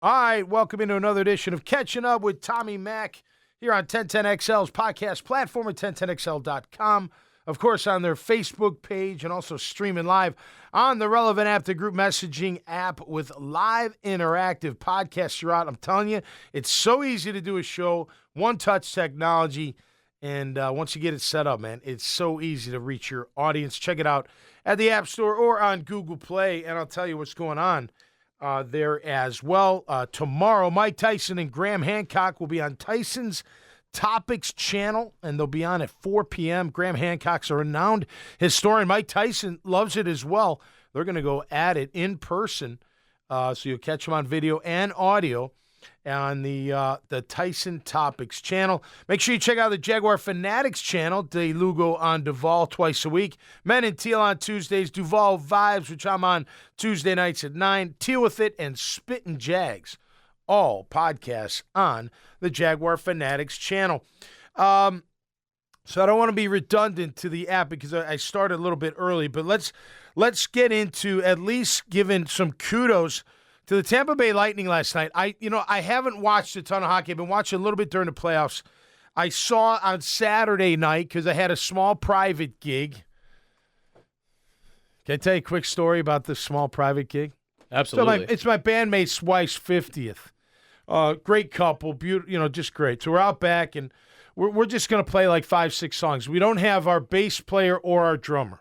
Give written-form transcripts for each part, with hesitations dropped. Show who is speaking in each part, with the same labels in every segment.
Speaker 1: All right, welcome into another edition of Catching Up with Tommy Mack here on 1010XL's podcast platform at 1010XL.com. Of course, on their Facebook page and also streaming live on the relevant app, the group messaging app with live interactive podcasts throughout. I'm telling you, it's so easy to do a show, one-touch technology, and once you get it set up, man, it's so easy to reach your audience. Check it out at the App Store or on Google Play, and I'll tell you what's going on there as well. Tomorrow, Mike Tyson and Graham Hancock will be on Tyson's Topics channel, and they'll be on at 4 p.m. Graham Hancock's a renowned historian. Mike Tyson loves it as well. They're going to go at it in person, so you'll catch them on video and audio on the Tyson Topics channel. Make sure you check out the Jaguar Fanatics channel, De Lugo on Duval twice a week. Men and Teal on Tuesdays, Duval Vibes, which I'm on Tuesday nights at 9. Teal with It and Spittin' Jags, all podcasts on the Jaguar Fanatics channel. So I don't want to be redundant to the app because I started a little bit early, but let's get into at least giving some kudos to the Tampa Bay Lightning last night. I haven't watched a ton of hockey. I've been watching a little bit during the playoffs. I saw on Saturday night because I had a small private gig. Can I tell you a quick story about this small private gig?
Speaker 2: Absolutely.
Speaker 1: So it's my bandmate's wife's 50th. Great couple, beautiful, just great. So we're out back, and we're just going to play like 5-6 songs. We don't have our bass player or our drummer.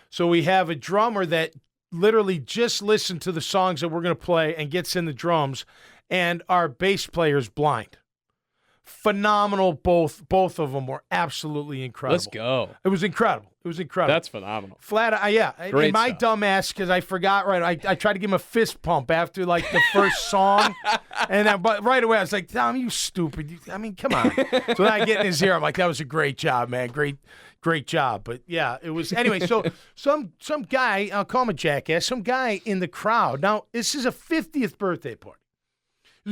Speaker 1: So we have a drummer that literally just listened to the songs that we're going to play and gets in the drums, and our bass player's blind. Phenomenal. Both of them were absolutely incredible.
Speaker 2: Let's go.
Speaker 1: It was incredible.
Speaker 2: That's phenomenal.
Speaker 1: Flat, yeah.
Speaker 2: Great
Speaker 1: and my
Speaker 2: stuff.
Speaker 1: dumb ass, because I forgot, right, I tried to give him a fist pump after, like, the first song. But right away, I was like, Tom, you stupid. Come on. So then I get in his ear. I'm like, that was a great job, man. Great job. But, yeah, it was. Anyway, so some guy, I'll call him a jackass, some guy in the crowd. Now, this is a 50th birthday party.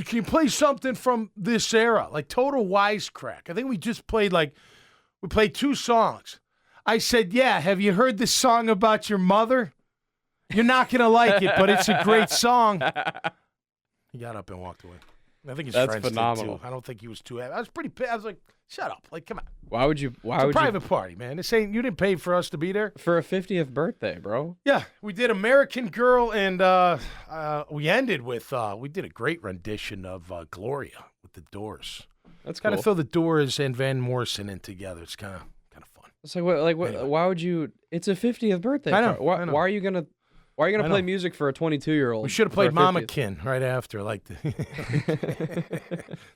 Speaker 1: Can you play something from this era? Like total wisecrack. I think we just played we played 2 songs. I said, yeah, have you heard this song about your mother? You're not going to like it, but it's a great song. He got up and walked away. I think his
Speaker 2: That's
Speaker 1: friends
Speaker 2: phenomenal.
Speaker 1: did too. I don't think he was too happy. I was pretty pissed. I was like, shut up. Like, come on.
Speaker 2: Why would you?
Speaker 1: It's a private party, man. This ain't, you didn't pay for us to be there.
Speaker 2: For a 50th birthday, bro?
Speaker 1: Yeah, we did American Girl, and we ended with, we did a great rendition of Gloria with the Doors.
Speaker 2: That's
Speaker 1: Kind
Speaker 2: cool.
Speaker 1: of throw the Doors and Van Morrison in together. It's kind of fun.
Speaker 2: It's like,
Speaker 1: Anyway.
Speaker 2: why would you? It's a 50th birthday.
Speaker 1: I know,
Speaker 2: party. Why,
Speaker 1: I know.
Speaker 2: why are you gonna play music for a 22-year-old?
Speaker 1: We should have played Mama Kin right after. That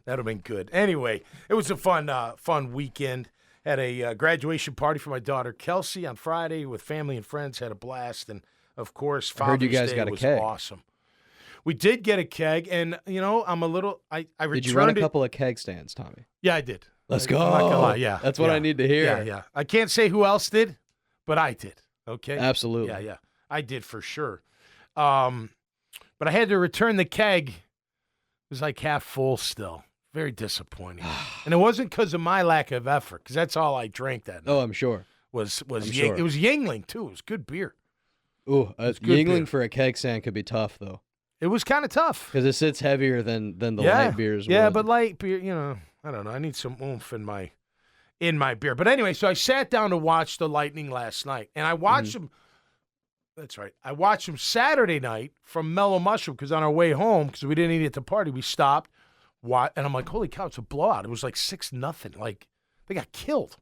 Speaker 1: would have been good. Anyway, it was a fun weekend. Had a graduation party for my daughter Kelsey on Friday with family and friends. Had a blast, and of course,
Speaker 2: I heard you
Speaker 1: Father's
Speaker 2: guys
Speaker 1: Day
Speaker 2: got a
Speaker 1: was
Speaker 2: keg.
Speaker 1: awesome. We did get a keg, and I'm a little. I returned
Speaker 2: Did you run a
Speaker 1: it.
Speaker 2: couple of keg stands, Tommy?
Speaker 1: Yeah, I did.
Speaker 2: Let's
Speaker 1: I'm not gonna lie. Yeah,
Speaker 2: That's what
Speaker 1: yeah.
Speaker 2: I need to hear.
Speaker 1: Yeah. I can't say who else did, but I did. Okay.
Speaker 2: Absolutely.
Speaker 1: Yeah. I did for sure. But I had to return the keg. It was like half full still. Very disappointing. And it wasn't because of my lack of effort, because that's all I drank that night.
Speaker 2: Oh, I'm sure.
Speaker 1: Was
Speaker 2: sure.
Speaker 1: It was Yingling too. It was good beer.
Speaker 2: Ooh,
Speaker 1: It's good beer.
Speaker 2: Yingling for a keg stand could be tough though,
Speaker 1: It was kind of tough.
Speaker 2: because it sits heavier than the light beers.
Speaker 1: Yeah,
Speaker 2: would.
Speaker 1: but light beer, I don't know. I need some oomph in my beer. But anyway, so I sat down to watch the Lightning last night, and I watched them. That's right. I watched them Saturday night from Mellow Mushroom because on our way home, because we didn't eat at the party, we stopped. And I'm like, holy cow, it's a blowout. It was like 6-0. Like they got killed.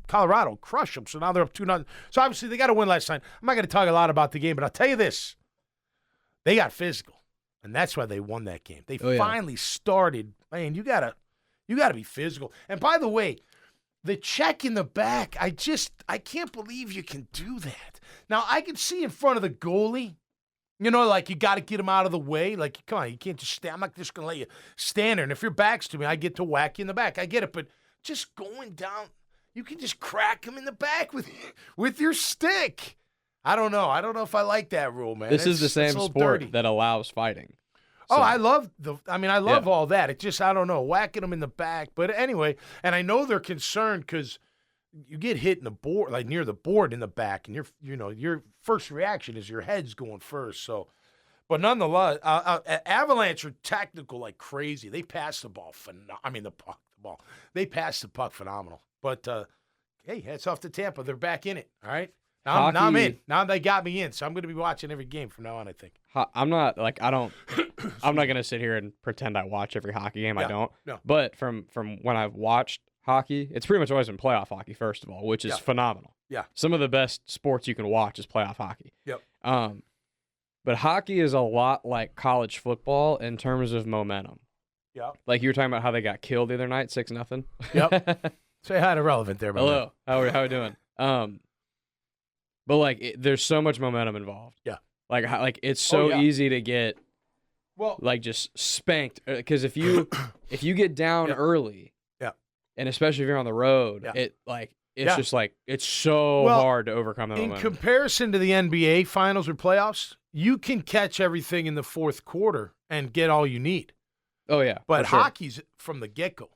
Speaker 1: Colorado crushed them, so now they're up 2-0. So obviously they got to win last night. I'm not going to talk a lot about the game, but I'll tell you this: they got physical. And that's why they won that game. They finally started. Man, you gotta be physical. And by the way, the check in the back, I can't believe you can do that. Now I can see in front of the goalie, you got to get him out of the way. Like, come on, you can't just stand. I'm not just gonna let you stand there. And if your back's to me, I get to whack you in the back. I get it, but just going down, you can just crack him in the back with your stick. I don't know. I don't know if I like that rule, man.
Speaker 2: This is the same
Speaker 1: it's a little
Speaker 2: sport
Speaker 1: dirty.
Speaker 2: that allows fighting.
Speaker 1: Oh,
Speaker 2: So-
Speaker 1: I love all that. It just, I don't know, whacking them in the back. But anyway, and I know they're concerned because you get hit in the board, like near the board in the back, and your first reaction is your head's going first. So, But nonetheless, Avalanche are technical like crazy. They pass the ball. The ball. They pass the puck phenomenal. But, hey, hats off to Tampa. They're back in it, all right? Now I'm in. Now they got me in, so I'm going to be watching every game from now on, I think.
Speaker 2: I'm not, I'm not going to sit here and pretend I watch every hockey game.
Speaker 1: Yeah,
Speaker 2: I don't.
Speaker 1: no.
Speaker 2: But from when I've watched hockey, it's pretty much always been playoff hockey, first of all, which is phenomenal.
Speaker 1: Yeah.
Speaker 2: Some of the best sports you can watch is playoff hockey.
Speaker 1: Yep.
Speaker 2: But hockey is a lot like college football in terms of momentum.
Speaker 1: Yep.
Speaker 2: Like you were talking about how they got killed the other night, 6-0.
Speaker 1: Yep. Say hi to Relevant there, man.
Speaker 2: Hello. How are we doing? But there's so much momentum involved.
Speaker 1: Yeah.
Speaker 2: Like it's so easy to get just spanked because if you get down early, and especially if you're on the road, it's just like it's so hard to overcome the momentum.
Speaker 1: In comparison to the NBA finals or playoffs, you can catch everything in the fourth quarter and get all you need.
Speaker 2: Oh yeah.
Speaker 1: But hockey's from the get-go.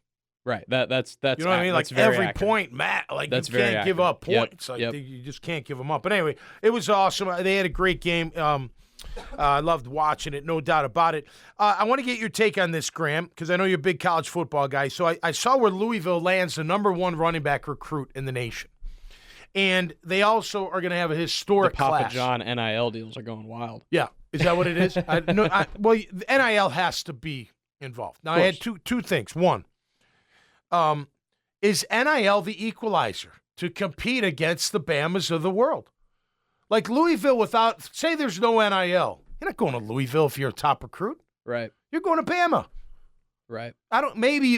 Speaker 2: Right. That's
Speaker 1: you know what I mean? Like every point, Matt. Like
Speaker 2: that's
Speaker 1: you can't give up points.
Speaker 2: Yep.
Speaker 1: You just can't give them up. But anyway, it was awesome. They had a great game. I loved watching it, no doubt about it. I want to get your take on this, Graham, because I know you're a big college football guy. So I saw where Louisville lands the #1 running back recruit in the nation. And they also are going to have a historic
Speaker 2: the Papa
Speaker 1: class.
Speaker 2: John NIL deals are going wild.
Speaker 1: Yeah. Is that what it is? Well, the NIL has to be involved. Now, I had two things. One, is NIL the equalizer to compete against the Bamas of the world? Like Louisville say there's no NIL. You're not going to Louisville if you're a top recruit.
Speaker 2: Right.
Speaker 1: You're going to Bama.
Speaker 2: Right.
Speaker 1: Maybe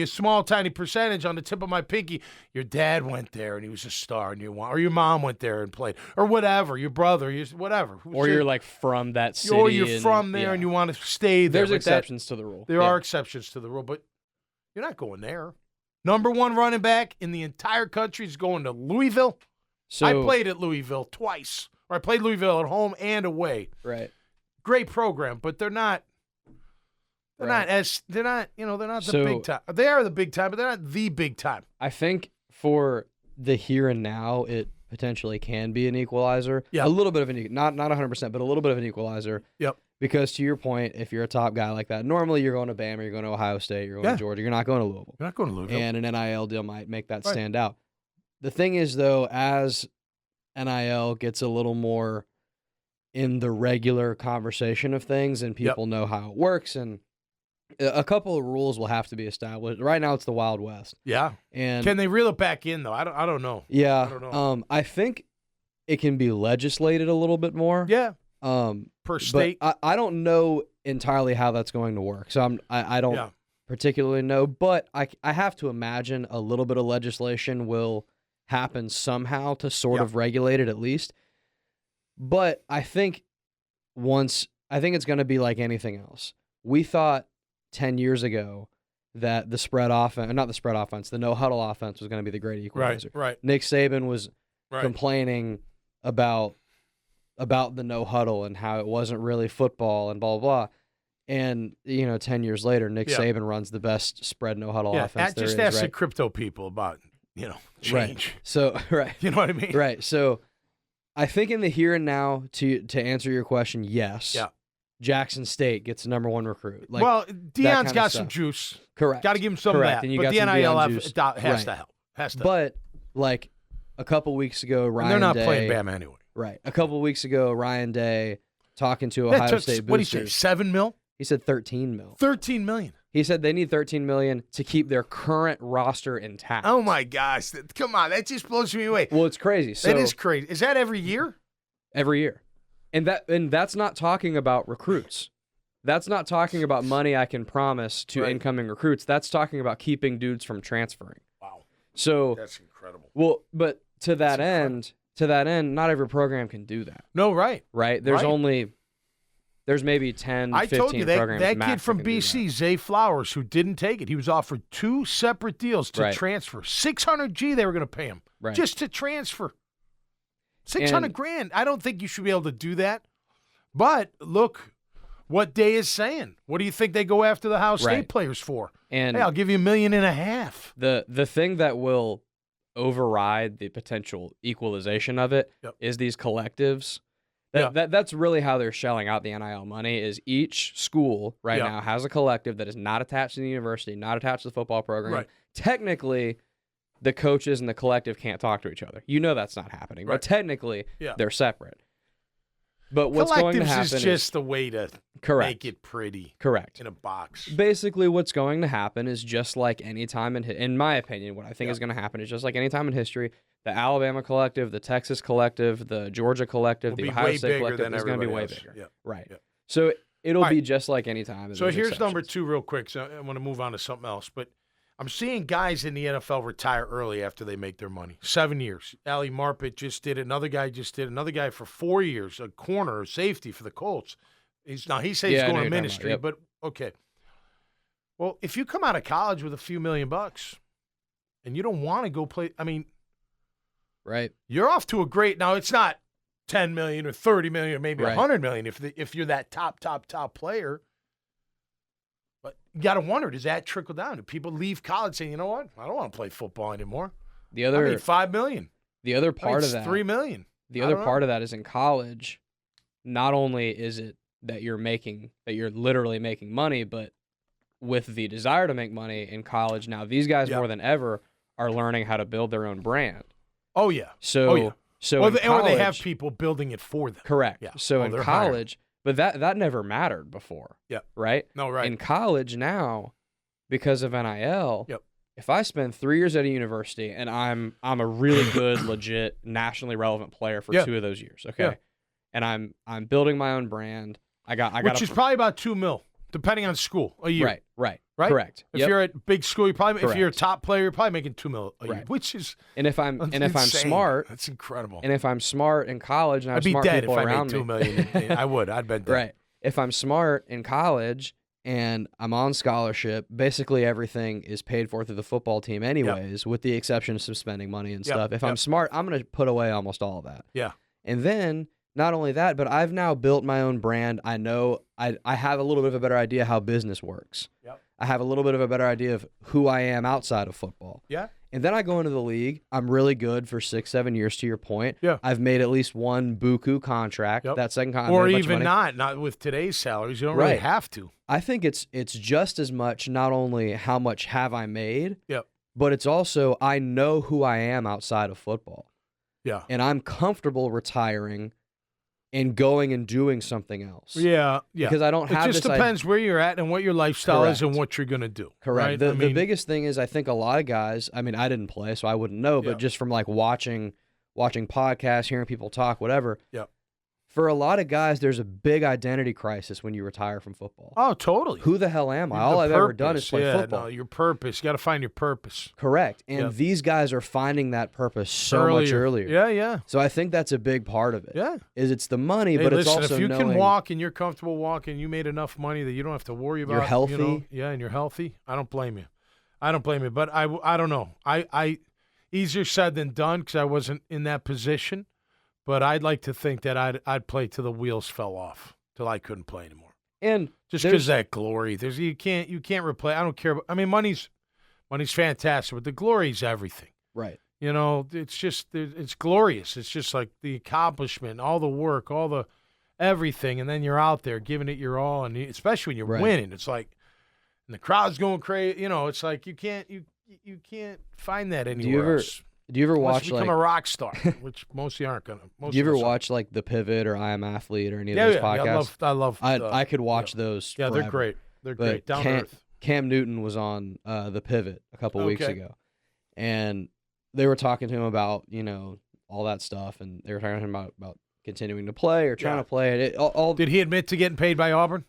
Speaker 1: a small, tiny percentage on the tip of my pinky. Your dad went there and he was a star, or your mom went there and played, or whatever. Your brother, whatever.
Speaker 2: Or you're like from that city.
Speaker 1: Or you're from there and you want to stay there.
Speaker 2: There's exceptions to the rule.
Speaker 1: There are exceptions to the rule, but you're not going there. #1 running back in the entire country is going to Louisville. So, I played at Louisville twice, or I played Louisville at home and away.
Speaker 2: Right.
Speaker 1: Great program, but they're not. They're not the big time. They are the big time, but they're not the big time.
Speaker 2: I think for the here and now, it potentially can be an equalizer.
Speaker 1: Yeah.
Speaker 2: A little bit of not 100%, but a little bit of an equalizer.
Speaker 1: Yep.
Speaker 2: Because to your point, if you're a top guy like that, normally you're going to Bama, you're going to Ohio State, you're going to Georgia, you're not going to Louisville.
Speaker 1: You're not going to Louisville.
Speaker 2: And an NIL deal might make that stand out. The thing is, though, as NIL gets a little more in the regular conversation of things and people know how it works, and a couple of rules will have to be established. Right now, it's the Wild West.
Speaker 1: Yeah.
Speaker 2: And
Speaker 1: can they reel it back in, though? I don't know.
Speaker 2: Yeah.
Speaker 1: I don't know.
Speaker 2: I think it can be legislated a little bit more.
Speaker 1: Yeah. Per state.
Speaker 2: But I don't know entirely how that's going to work. So I don't particularly know, but I have to imagine a little bit of legislation will happen somehow to sort of regulate it at least. But I think it's going to be like anything else. We thought 10 years ago that the no-huddle offense was going to be the great equalizer.
Speaker 1: Right.
Speaker 2: Nick Saban was complaining about the no-huddle and how it wasn't really football and blah, blah, blah. And, 10 years later, Nick Saban runs the best spread no-huddle offense there is.
Speaker 1: Just ask the crypto people about, change.
Speaker 2: Right. So, right.
Speaker 1: You know what I mean?
Speaker 2: Right. So, I think in the here and now, to answer your question, yes.
Speaker 1: Yeah.
Speaker 2: Jackson State gets the #1 recruit.
Speaker 1: Deion's got some juice.
Speaker 2: Correct.
Speaker 1: Got to give him some of that.
Speaker 2: And you
Speaker 1: but
Speaker 2: got
Speaker 1: the
Speaker 2: some
Speaker 1: NIL
Speaker 2: Deion juice.
Speaker 1: has to help.
Speaker 2: But, a couple weeks ago, Ryan Day.
Speaker 1: They're not playing Bama anyway.
Speaker 2: Right. A couple weeks ago, Ryan Day talking to Ohio State boosters.
Speaker 1: What did he say, $7 million?
Speaker 2: He said $13 million.
Speaker 1: $13 million.
Speaker 2: He said they need $13 million to keep their current roster intact.
Speaker 1: Oh, my gosh. Come on. That just blows me away.
Speaker 2: Well, it's crazy.
Speaker 1: That is crazy. Is that every year?
Speaker 2: Every year. And that's not talking about recruits. That's not talking about money I can promise to incoming recruits. That's talking about keeping dudes from transferring.
Speaker 1: Wow.
Speaker 2: So
Speaker 1: that's incredible.
Speaker 2: Well, but to that end, not every program can do that.
Speaker 1: No, right.
Speaker 2: Right? There's maybe 10, 15 programs. I told you
Speaker 1: that kid from BC, Zay Flowers, who didn't take it, he was offered 2 separate deals to transfer. $600,000 they were going to pay him just to transfer. $600,000. I don't think you should be able to do that. But look what Day is saying. What do you think they go after the Ohio State players for? And hey, I'll give you $1.5 million.
Speaker 2: The thing that will override the potential equalization of it is these collectives That's really how they're shelling out the NIL money. Is each school now has a collective that is not attached to the university, not attached to the football program.
Speaker 1: Right.
Speaker 2: Technically, the coaches and the collective can't talk to each other. You know that's not happening, but technically they're separate. But what's going to happen
Speaker 1: is just a way to make it pretty.
Speaker 2: Correct.
Speaker 1: In a box.
Speaker 2: Basically, what's going to happen is just like any time in my opinion, what I think is going to happen is just like any time in history, the Alabama collective, the Texas collective, the Georgia collective, the Ohio State collective is going to be way bigger.
Speaker 1: Yeah.
Speaker 2: Right.
Speaker 1: Yeah.
Speaker 2: So it'll be just like any time.
Speaker 1: So here's number 2 real quick. So I want to move on to something else, but I'm seeing guys in the NFL retire early after they make their money. 7 years. Ali Marpet just did it. Another guy just did it. Another guy for 4 years, a corner, safety for the Colts. He says he's going to ministry, but okay. Well, if you come out of college with a few $1 million and you don't want to go play,
Speaker 2: right,
Speaker 1: you're off to a great. Now it's not $10 million or $30 million or maybe $100 million if you're that top player. But you got to wonder, does that trickle down? Do people leave college saying, you know what, I don't want to play football anymore? I made $5 million.
Speaker 2: The other part of that,
Speaker 1: $3 million.
Speaker 2: The other part of that is in college. Not only is it that you're literally making money, but with the desire to make money in college now, these guys more than ever are learning how to build their own brand.
Speaker 1: Oh yeah.
Speaker 2: So
Speaker 1: or they have people building it for them.
Speaker 2: Correct.
Speaker 1: Yeah.
Speaker 2: So in college. But that never mattered before.
Speaker 1: Yeah.
Speaker 2: Right?
Speaker 1: No, right.
Speaker 2: In college now, because of NIL, if I spend 3 years at a university and I'm a really good, legit, nationally relevant player for 2 of those years, okay?
Speaker 1: Yeah.
Speaker 2: And I'm building my own brand. Which is
Speaker 1: probably about $2 million, depending on school, a year.
Speaker 2: Right.
Speaker 1: Correct. If you're at big school, if you're a top player, you're probably making $2 million a year, which is
Speaker 2: if I'm smart,
Speaker 1: that's incredible.
Speaker 2: And if I'm smart in college and I have
Speaker 1: I'd
Speaker 2: smart
Speaker 1: be dead
Speaker 2: people
Speaker 1: if I made
Speaker 2: around
Speaker 1: $2 million. I would. I'd bet dead.
Speaker 2: Right. If I'm smart in college and I'm on scholarship, basically everything is paid for through the football team anyways, with the exception of some spending money and stuff. If I'm smart, I'm going to put away almost all of that.
Speaker 1: Yeah.
Speaker 2: And then not only that, but I've now built my own brand. I know I have a little bit of a better idea how business works.
Speaker 1: Yep.
Speaker 2: I have a little bit of a better idea of who I am outside of football.
Speaker 1: Yeah.
Speaker 2: And then I go into the league. I'm really good for 6-7 years, to your point.
Speaker 1: Yeah.
Speaker 2: I've made at least one buku contract.
Speaker 1: Yep.
Speaker 2: That second contract.
Speaker 1: Or even not with today's salaries. You don't really have to.
Speaker 2: I think it's just as much not only how much have I made,
Speaker 1: yep,
Speaker 2: but it's also I know who I am outside of football.
Speaker 1: Yeah.
Speaker 2: And I'm comfortable retiring and going and doing something else.
Speaker 1: Yeah.
Speaker 2: Because I don't have
Speaker 1: this. It just depends where you're at and what your lifestyle is and what you're going to do.
Speaker 2: Correct.
Speaker 1: Right?
Speaker 2: The biggest thing is I think a lot of guys, I didn't play, so I wouldn't know, but just from like watching podcasts, hearing people talk, whatever.
Speaker 1: Yeah.
Speaker 2: For a lot of guys, there's a big identity crisis when you retire from football.
Speaker 1: Oh, totally.
Speaker 2: Who the hell am I? All I've ever done is play football.
Speaker 1: No, your purpose. You got to find your purpose.
Speaker 2: Correct. And these guys are finding that purpose so much earlier.
Speaker 1: Yeah.
Speaker 2: So I think that's a big part of it.
Speaker 1: Yeah.
Speaker 2: It's the money, but it's also
Speaker 1: if you
Speaker 2: knowing,
Speaker 1: can walk and you're comfortable walking, you made enough money that you don't have to worry about.
Speaker 2: You're healthy.
Speaker 1: And you're healthy. I don't blame you. But I don't know. I easier said than done because I wasn't in that position. But I'd like to think that I'd play till the wheels fell off, till I couldn't play anymore.
Speaker 2: And
Speaker 1: just because that glory, you can't replace. I don't care. Money's fantastic, but the glory's everything.
Speaker 2: Right.
Speaker 1: It's glorious. It's just like the accomplishment, all the work, all the everything, and then you're out there giving it your all, and especially when you're winning, it's like, and the crowd's going crazy. It's like you can't find that anywhere else.
Speaker 2: Do you ever watch
Speaker 1: become a rock star, which most of you aren't gonna?
Speaker 2: Do you ever watch like The Pivot or I Am Athlete or any of those podcasts?
Speaker 1: I love.
Speaker 2: I could watch those.
Speaker 1: Yeah,
Speaker 2: forever.
Speaker 1: they're great. They're great. Down to earth.
Speaker 2: Cam Newton was on The Pivot a couple weeks ago, and they were talking to him about all that stuff, and they were talking to him about continuing to play or trying to play it.
Speaker 1: Did he admit to getting paid by Auburn?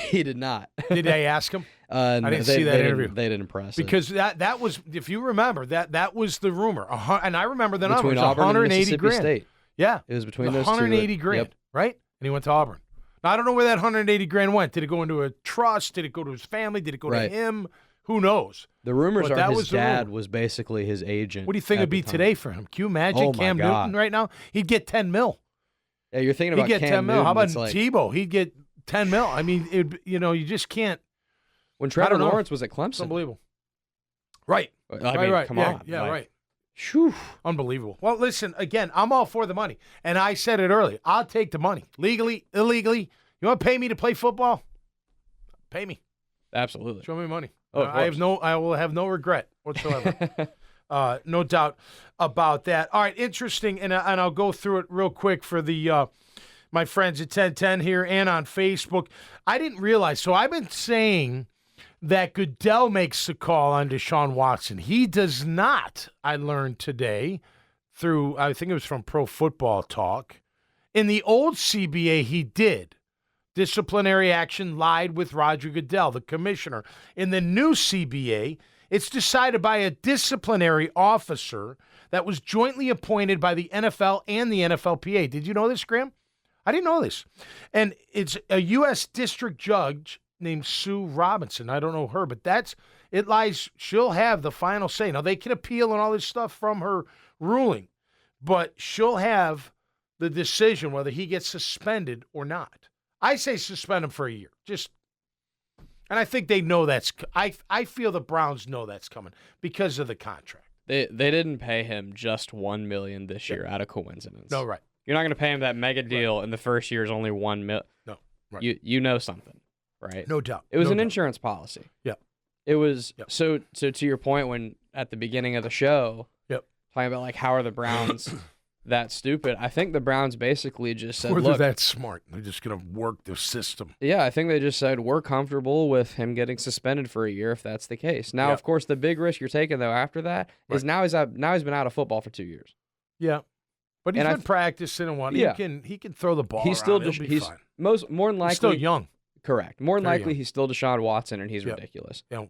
Speaker 2: He did not.
Speaker 1: Did they ask him?
Speaker 2: I
Speaker 1: didn't see that interview.
Speaker 2: They didn't press it.
Speaker 1: Because that was, if you remember, that was the rumor. And I remember the number.
Speaker 2: Between
Speaker 1: it was
Speaker 2: Auburn
Speaker 1: 180
Speaker 2: and Mississippi
Speaker 1: grand.
Speaker 2: State.
Speaker 1: Yeah.
Speaker 2: It was between those
Speaker 1: 180
Speaker 2: two.
Speaker 1: grand, right? And he went to Auburn. Now, I don't know where that 180 grand went. Did it go into a trust? Did it go to his family? Did it go to him? Who knows?
Speaker 2: The rumors are his dad was basically his agent.
Speaker 1: What do you think it'd be today for him? Can you imagine Cam Newton right now? He'd get 10 mil.
Speaker 2: Yeah, you're thinking about
Speaker 1: He'd get
Speaker 2: Cam
Speaker 1: 10 mil.
Speaker 2: Newton,
Speaker 1: How about Tebow? He'd get 10 mil. I mean, you just can't.
Speaker 2: When Trevor Lawrence was at Clemson.
Speaker 1: It's unbelievable. Right.
Speaker 2: Come on.
Speaker 1: Yeah, right.
Speaker 2: Whew.
Speaker 1: Unbelievable. Well, listen, again, I'm all for the money. And I said it earlier. I'll take the money. Legally, illegally. You want to pay me to play football? Pay me.
Speaker 2: Absolutely.
Speaker 1: Show me money.
Speaker 2: Oh,
Speaker 1: I will have no regret whatsoever. No doubt about that. All right, interesting, and I'll go through it real quick for the my friends at 1010 here and on Facebook. I didn't realize, so I've been saying that Goodell makes the call on Deshaun Watson. He does not, I learned today through, I think it was from Pro Football Talk. In the old CBA, he did. Disciplinary action lied with Roger Goodell, the commissioner. In the new CBA, it's decided by a disciplinary officer that was jointly appointed by the NFL and the NFLPA. Did you know this, Graham? I didn't know this. And it's a U.S. district judge named Sue Robinson. I don't know her, but she'll have the final say. Now, they can appeal and all this stuff from her ruling, but she'll have the decision whether he gets suspended or not. I say suspend him for a year. And I think they know that's – I feel the Browns know that's coming because of the contract.
Speaker 2: They didn't pay him just $1 million this year out of coincidence.
Speaker 1: No, right.
Speaker 2: You're not going to pay him that mega deal, and the first year is only $1 million.
Speaker 1: No, right.
Speaker 2: You know something, right?
Speaker 1: No doubt.
Speaker 2: It was an insurance policy.
Speaker 1: Yeah.
Speaker 2: It was so to your point when at the beginning of the show, talking about like how are the Browns that stupid? I think the Browns basically just said,
Speaker 1: or
Speaker 2: look,
Speaker 1: they're that smart. They're just going to work their system.
Speaker 2: Yeah, I think they just said we're comfortable with him getting suspended for a year if that's the case. Now, of course, the big risk you're taking though after that is now he's been out of football for 2 years.
Speaker 1: Yeah. But he's been practicing and what he can throw the ball.
Speaker 2: He's
Speaker 1: around.
Speaker 2: He's
Speaker 1: fine.
Speaker 2: More than likely
Speaker 1: he's still young.
Speaker 2: Correct. More than
Speaker 1: Very
Speaker 2: likely
Speaker 1: young.
Speaker 2: he's still Deshaun Watson and he's ridiculous.
Speaker 1: Yeah.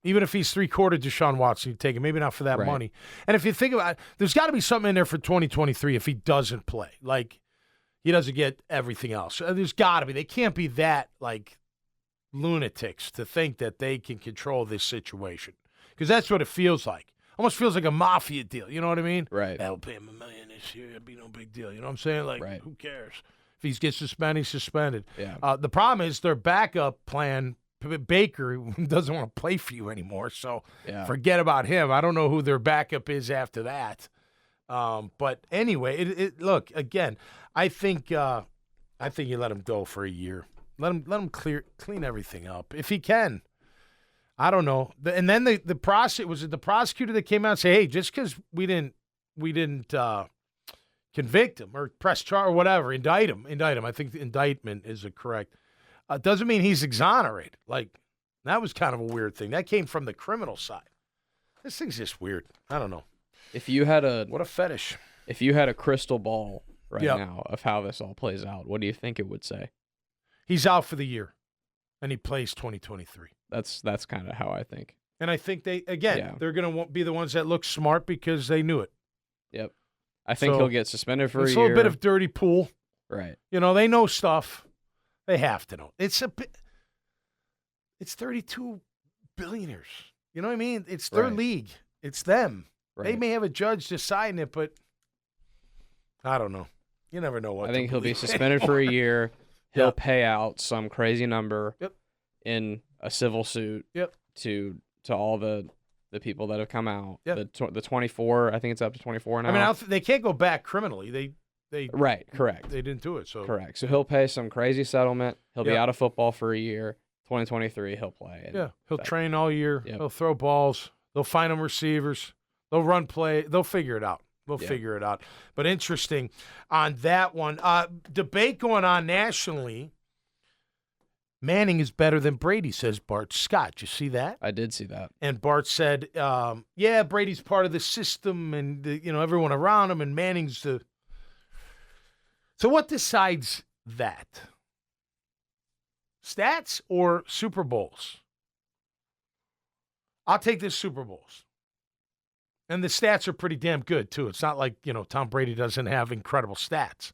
Speaker 1: Even if he's three-quarter Deshaun Watson, you take him. Maybe not for that money. And if you think about it, there's got to be something in there for 2023 if he doesn't play. Like, he doesn't get everything else. There's got to be. They can't be that, like, lunatics to think that they can control this situation. Because that's what it feels like. Almost feels like a mafia deal. You know what I mean?
Speaker 2: Right.
Speaker 1: That'll pay him $1 million this year. It'd be no big deal. You know what I'm saying? Like, who cares? If he gets suspended, he's suspended.
Speaker 2: Yeah.
Speaker 1: The problem is their backup plan, Baker, doesn't want to play for you anymore. So forget about him. I don't know who their backup is after that. But anyway, look, again, I think you let him go for a year. Let him clean everything up if he can. I don't know. And then the prosecutor that came out and said, hey, just because we didn't convict him or press charge or whatever, indict him. I think the indictment is correct. Doesn't mean he's exonerated. Like, that was kind of a weird thing. That came from the criminal side. This thing's just weird. I don't know.
Speaker 2: What
Speaker 1: a fetish.
Speaker 2: If you had a crystal ball now of how this all plays out, what do you think it would say?
Speaker 1: He's out for the year, and he plays 2023.
Speaker 2: That's kind of how I think.
Speaker 1: And I think they're going to be the ones that look smart because they knew it.
Speaker 2: Yep. I think he'll get suspended for a year.
Speaker 1: It's a little bit of dirty pool.
Speaker 2: Right.
Speaker 1: You know, they know stuff. They have to know. It's 32 billionaires. You know what I mean? It's their league. It's them. Right. They may have a judge deciding it, but I don't know. You never know what.
Speaker 2: I think he'll be suspended for a year. He'll pay out some crazy number in a civil suit to all the people that have come out. The 24, I think it's up to 24 now.
Speaker 1: I mean, they can't go back criminally. They
Speaker 2: correct.
Speaker 1: They didn't do it. So
Speaker 2: correct. So he'll pay some crazy settlement. He'll be out of football for a year. 2023, he'll play.
Speaker 1: He'll train all year. He'll throw balls. They'll find him receivers. They'll run play. They'll figure it out. Figure it out. But interesting on that one. Debate going on nationally. Manning is better than Brady, says Bart Scott. Did you see that?
Speaker 2: I did see that.
Speaker 1: And Bart said, Brady's part of the system and everyone around him, and Manning's the. So what decides that? Stats or Super Bowls? I'll take the Super Bowls. And the stats are pretty damn good, too. It's not like, Tom Brady doesn't have incredible stats.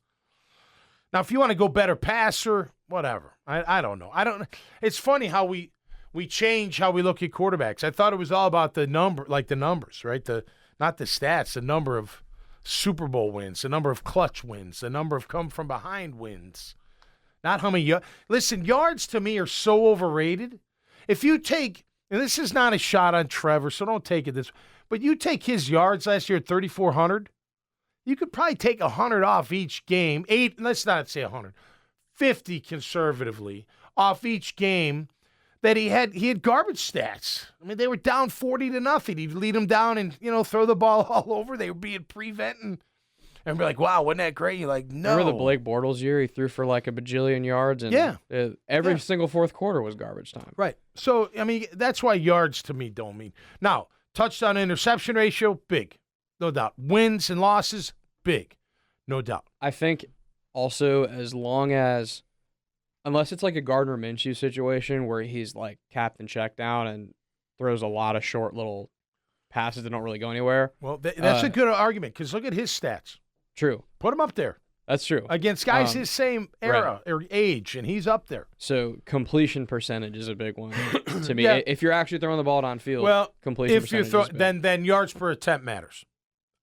Speaker 1: Now, if you want to go better passer, whatever. I don't know. It's funny how we change how we look at quarterbacks. I thought it was all about the numbers, right? Not the stats, the number of Super Bowl wins, the number of clutch wins, the number of come from behind wins. Not how many listen, yards to me are so overrated. If you take, and this is not a shot on Trevor, so don't take it this, But you take his yards last year at 3,400, you could probably take 100 off each game. Let's not say 100, 50 conservatively off each game that he had garbage stats. I mean, they were down 40-0. He'd lead them down and, throw the ball all over. They were being prevent and be like, wow, wasn't that great? You're like, no.
Speaker 2: Remember the Blake Bortles year? He threw for like a bajillion yards, and every single fourth quarter was garbage time.
Speaker 1: Right. So, I mean, that's why yards to me don't mean. Now, touchdown interception ratio, big. No doubt. Wins and losses, big. No doubt.
Speaker 2: I think also as long as, unless it's like a Gardner Minshew situation where he's like captain check down and throws a lot of short little passes that don't really go anywhere.
Speaker 1: Well, that's a good argument because look at his stats.
Speaker 2: True.
Speaker 1: Put him up there.
Speaker 2: That's true.
Speaker 1: Against guys his same era or age, and he's up there.
Speaker 2: So completion percentage is a big one to me. Yeah. If you're actually throwing the ball downfield, completion percentage is big.
Speaker 1: Then yards per attempt matters.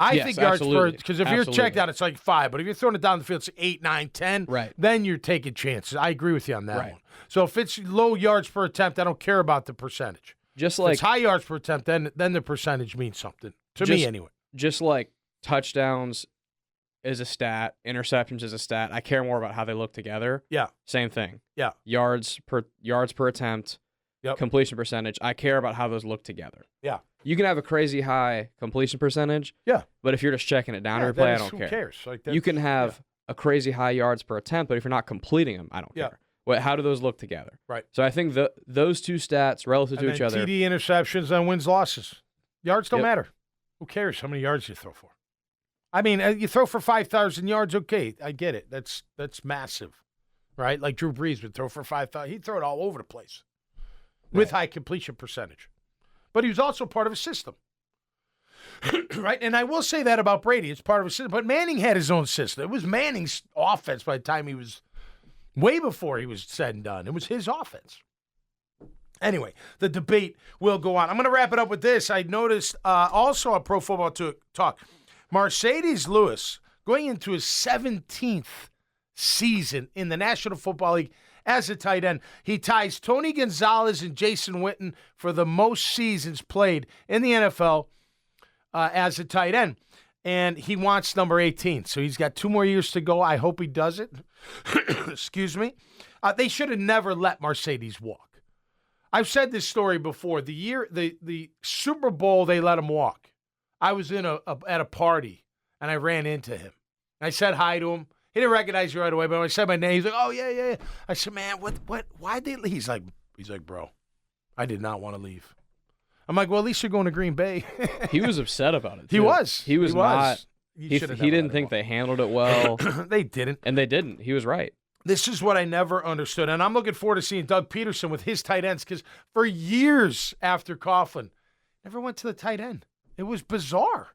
Speaker 1: I think yards per, because if you're checked out, it's like 5. But if you're throwing it down the field, it's 8, 9, 10.
Speaker 2: Right.
Speaker 1: Then you're taking chances. I agree with you on that one. So if it's low yards per attempt, I don't care about the percentage.
Speaker 2: Just like
Speaker 1: if it's high yards per attempt, then the percentage means something to me anyway.
Speaker 2: Just like touchdowns is a stat, interceptions is a stat. I care more about how they look together.
Speaker 1: Yeah.
Speaker 2: Same thing.
Speaker 1: Yeah.
Speaker 2: Yards per attempt. Yep. Completion percentage. I care about how those look together.
Speaker 1: Yeah.
Speaker 2: You can have a crazy high completion percentage.
Speaker 1: Yeah.
Speaker 2: But if you're just checking it down every play, I don't care.
Speaker 1: Who cares? Like
Speaker 2: you can have a crazy high yards per attempt, but if you're not completing them, I don't care. How do those look together?
Speaker 1: Right.
Speaker 2: So I think those two stats relative to each other.
Speaker 1: TD interceptions and wins losses. Yards don't matter. Who cares how many yards you throw for? I mean, you throw for 5,000 yards, okay. I get it. That's massive, right? Like Drew Brees would throw for 5,000. He'd throw it all over the place with high completion percentage. But he was also part of a system, right? And I will say that about Brady. It's part of a system. But Manning had his own system. It was Manning's offense by the time he was way before he was said and done. It was his offense. Anyway, the debate will go on. I'm going to wrap it up with this. I noticed also on Pro Football Talk, Mercedes Lewis going into his 17th season in the National Football League as a tight end. He ties Tony Gonzalez and Jason Witten for the most seasons played in the NFL as a tight end. And he wants number 18. So he's got 2 more years to go. I hope he does it. Excuse me. They should have never let Mercedes walk. I've said this story before. The Super Bowl, they let him walk. I was at a party, and I ran into him. I said hi to him. He didn't recognize you right away, but when I said my name, he's like, "Oh yeah." I said, "Man, what? Why'd they leave?" He's like, "Bro, I did not want to leave." I'm like, "Well, at least you're going to Green Bay."
Speaker 2: He was upset about it, too.
Speaker 1: He was.
Speaker 2: He not. He didn't think they handled it well.
Speaker 1: They didn't.
Speaker 2: And they didn't. He was right.
Speaker 1: This is what I never understood, and I'm looking forward to seeing Doug Peterson with his tight ends because for years after Coughlin, never went to the tight end. It was bizarre.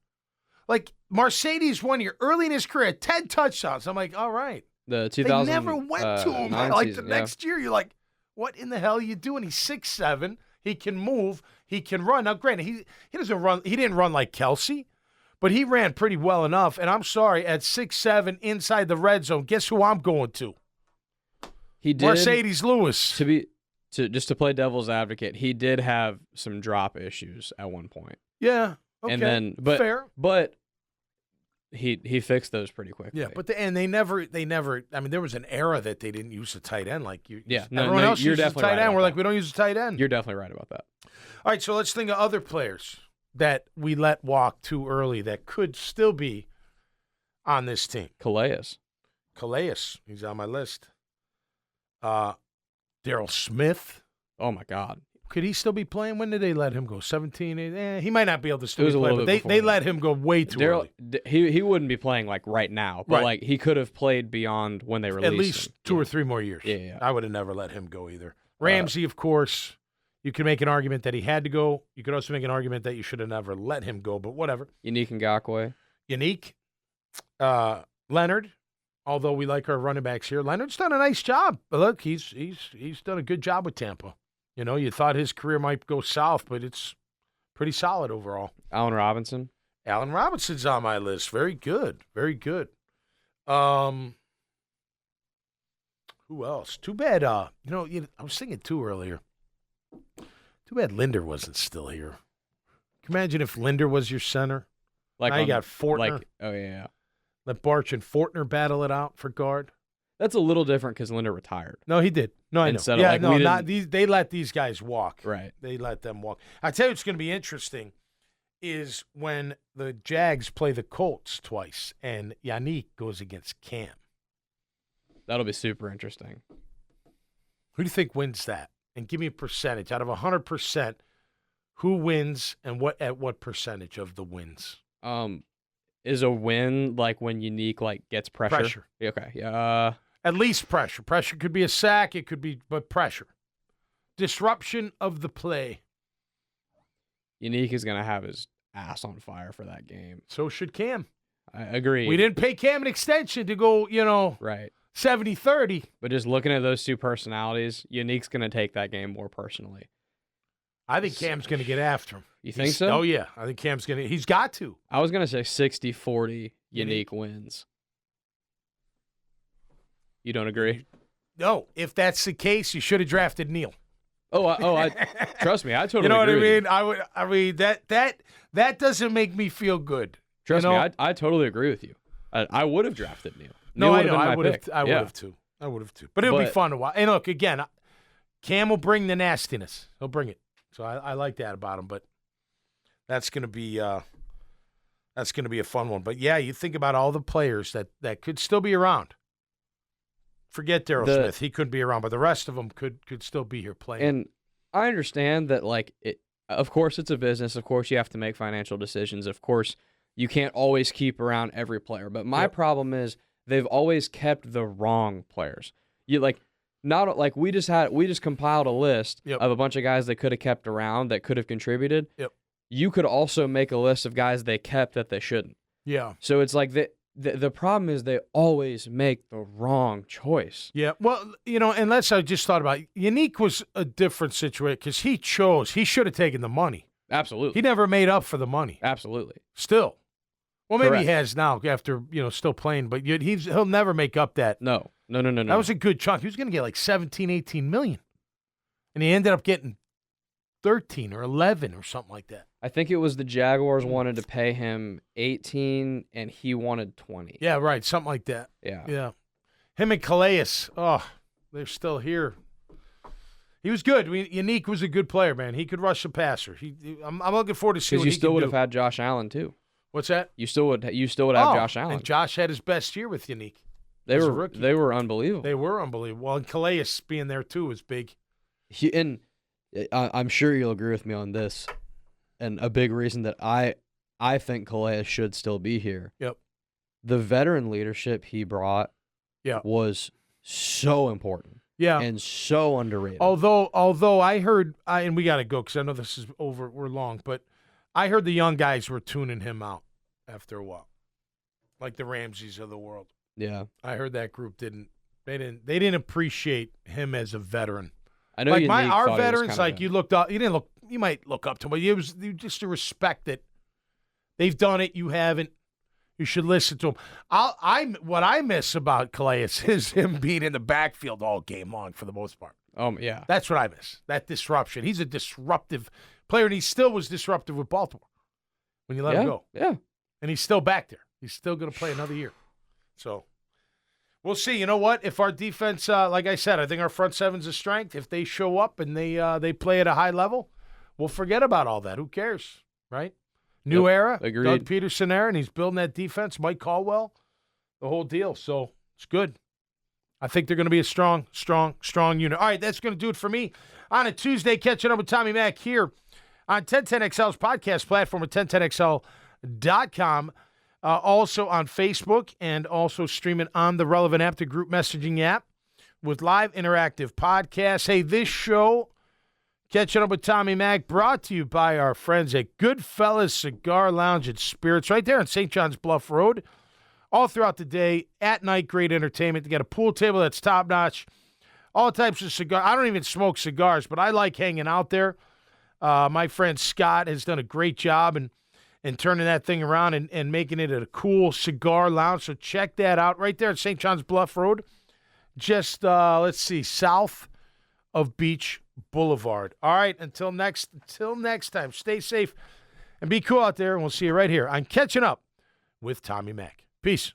Speaker 1: Like, Mercedes 1 year, early in his career, 10 touchdowns. I'm like, all right.
Speaker 2: The 2000,
Speaker 1: they never went to him. Like, season, the next year, you're like, what in the hell are you doing? He's 6'7". He can move. He can run. Now, granted, he doesn't run. He didn't run like Kelsey, but he ran pretty well enough. And I'm sorry, at 6'7", inside the red zone, guess who I'm going to?
Speaker 2: He did.
Speaker 1: Mercedes Lewis.
Speaker 2: Just to play devil's advocate, he did have some drop issues at one point.
Speaker 1: Yeah. Okay.
Speaker 2: And then,
Speaker 1: fair.
Speaker 2: But he fixed those pretty quickly.
Speaker 1: Yeah, but they never. I mean, there was an era that they didn't use a tight end like you.
Speaker 2: Yeah,
Speaker 1: everyone else uses a tight end. We're like, we don't use a tight end.
Speaker 2: You're definitely right about that.
Speaker 1: All right, so let's think of other players that we let walk too early that could still be on this team.
Speaker 2: Calais,
Speaker 1: he's on my list. Darryl Smith.
Speaker 2: Oh my God.
Speaker 1: Could he still be playing? When did they let him go? 17? He might not be able to still play, but they let him go way too early.
Speaker 2: He wouldn't be playing like right now, but like he could have played beyond when they released him.
Speaker 1: At least 2 or 3 more years.
Speaker 2: Yeah.
Speaker 1: I would have never let him go either. Ramsey, of course, you can make an argument that he had to go. You could also make an argument that you should have never let him go, but whatever.
Speaker 2: Unique Ngakoue.
Speaker 1: Leonard, although we like our running backs here. Leonard's done a nice job. But look, he's done a good job with Tampa. You know, you thought his career might go south, but it's pretty solid overall.
Speaker 2: Allen Robinson's on my list. Very good. Very good.
Speaker 1: Who else? Too bad, I was thinking too earlier. Too bad Linder wasn't still here. you imagine if Linder was your center? Now you got Fortner.
Speaker 2: Oh, yeah.
Speaker 1: Let Barch and Fortner battle it out for guard.
Speaker 2: That's a little different because Linder retired.
Speaker 1: No, he did. No, I know.
Speaker 2: Instead
Speaker 1: Yeah,
Speaker 2: of,
Speaker 1: no, not these. They let these guys walk.
Speaker 2: Right.
Speaker 1: They let them walk. I tell you what's going to be interesting is when the Jags play the Colts twice and Yannick goes against Cam.
Speaker 2: That'll be super interesting.
Speaker 1: Who do you think wins that? And give me a percentage. Out of 100%, who wins and at what percentage of the wins?
Speaker 2: Is a win like when Yannick gets pressure?
Speaker 1: Pressure.
Speaker 2: Okay. Yeah.
Speaker 1: At least pressure. Pressure could be a sack. It could be, but pressure. Disruption of the play.
Speaker 2: Yannick is going to have his ass on fire for that game.
Speaker 1: So should Cam.
Speaker 2: I agree.
Speaker 1: We didn't pay Cam an extension to go,
Speaker 2: right.
Speaker 1: 70-30.
Speaker 2: But just looking at those two personalities, Yannick's going to take that game more personally.
Speaker 1: I think Cam's going to get after him.
Speaker 2: You think so?
Speaker 1: Oh, yeah. I think Cam's going to. He's got to.
Speaker 2: I was going to say 60-40 Yannick wins. You don't agree?
Speaker 1: No. If that's the case, you should have drafted Neal.
Speaker 2: I trust me, I totally agree.
Speaker 1: You know what I
Speaker 2: with
Speaker 1: mean?
Speaker 2: you.
Speaker 1: I mean that doesn't make me feel good.
Speaker 2: Trust me, I totally agree with you. I would have drafted Neal.
Speaker 1: No, I
Speaker 2: know.
Speaker 1: I would have too. But it'll be fun to watch. And look, again, Cam will bring the nastiness. He'll bring it. So I like that about him. But that's gonna be a fun one. But yeah, you think about all the players that could still be around. Forget Darryl Smith. He couldn't be around, but the rest of them could still be here playing.
Speaker 2: And I understand that, of course, it's a business. Of course, you have to make financial decisions. Of course, you can't always keep around every player. But my problem is they've always kept the wrong players. We just compiled a list of a bunch of guys they could have kept around that could have contributed.
Speaker 1: Yep.
Speaker 2: You could also make a list of guys they kept that they shouldn't.
Speaker 1: Yeah.
Speaker 2: So it's like the problem is they always make the wrong choice.
Speaker 1: Yeah, well, unless I just thought about it, Yannick was a different situation because he should have taken the money.
Speaker 2: Absolutely.
Speaker 1: He never made up for the money.
Speaker 2: Absolutely.
Speaker 1: Still. Well, maybe
Speaker 2: Correct.
Speaker 1: he has now after, still playing, but he'll never make up that.
Speaker 2: No.
Speaker 1: That was a good chunk. He was going to get like 17, 18 million. And he ended up getting 13 or 11 or something like that.
Speaker 2: I think it was the Jaguars wanted to pay him 18 and he wanted 20.
Speaker 1: Yeah, right. Something like that.
Speaker 2: Yeah.
Speaker 1: Yeah. Him and Calais, they're still here. He was good. Yannick was a good player, man. He could rush a passer. I'm looking forward to seeing what he can do.
Speaker 2: Because you still would have had Josh Allen, too.
Speaker 1: What's that?
Speaker 2: You still would have Josh Allen.
Speaker 1: And Josh had his best year with Yannick.
Speaker 2: They were unbelievable.
Speaker 1: They were unbelievable. Well, and Calais being there, too, was big.
Speaker 2: And I'm sure you'll agree with me on this. And a big reason that I think Calais should still be here.
Speaker 1: Yep.
Speaker 2: The veteran leadership he brought was so important.
Speaker 1: Yeah.
Speaker 2: And so underrated.
Speaker 1: Although I heard, and we got to go because I know this is over, we're long, but I heard the young guys were tuning him out after a while. Like the Ramseys of the world.
Speaker 2: Yeah.
Speaker 1: I heard that group they didn't appreciate him as a veteran.
Speaker 2: I know
Speaker 1: like our veterans,
Speaker 2: you
Speaker 1: might look up to him, but it was just to respect that they've done it, you haven't. You should listen to him. What I miss about Calais is him being in the backfield all game long for the most part.
Speaker 2: Yeah.
Speaker 1: That's what I miss. That disruption. He's a disruptive player, and he still was disruptive with Baltimore when you let him go.
Speaker 2: Yeah.
Speaker 1: And he's still back there. He's still going to play another year. So we'll see. You know what? If our defense, like I said, I think our front seven's a strength. If they show up and they play at a high level, we'll forget about all that. Who cares, right? New era,
Speaker 2: agreed.
Speaker 1: Doug Peterson era, and he's building that defense. Mike Caldwell, the whole deal. So it's good. I think they're going to be a strong unit. All right, that's going to do it for me on a Tuesday. Catching up with Tommy Mack here on 1010XL's podcast platform at 1010XL.com. Also on Facebook and also streaming on the relevant app, the group messaging app with live interactive podcasts. Hey, this show, Catching Up with Tommy Mack, brought to you by our friends at Goodfellas Cigar Lounge and Spirits right there on St. John's Bluff Road. All throughout the day, at night, great entertainment. They got a pool table that's top-notch. All types of cigars. I don't even smoke cigars, but I like hanging out there. My friend Scott has done a great job and turning that thing around and making it a cool cigar lounge. So check that out right there at St. John's Bluff Road. Just, south of Beach Boulevard. All right, until next time, stay safe And be cool out there, and we'll see you right here on Catching Up with Tommy Mack. Peace.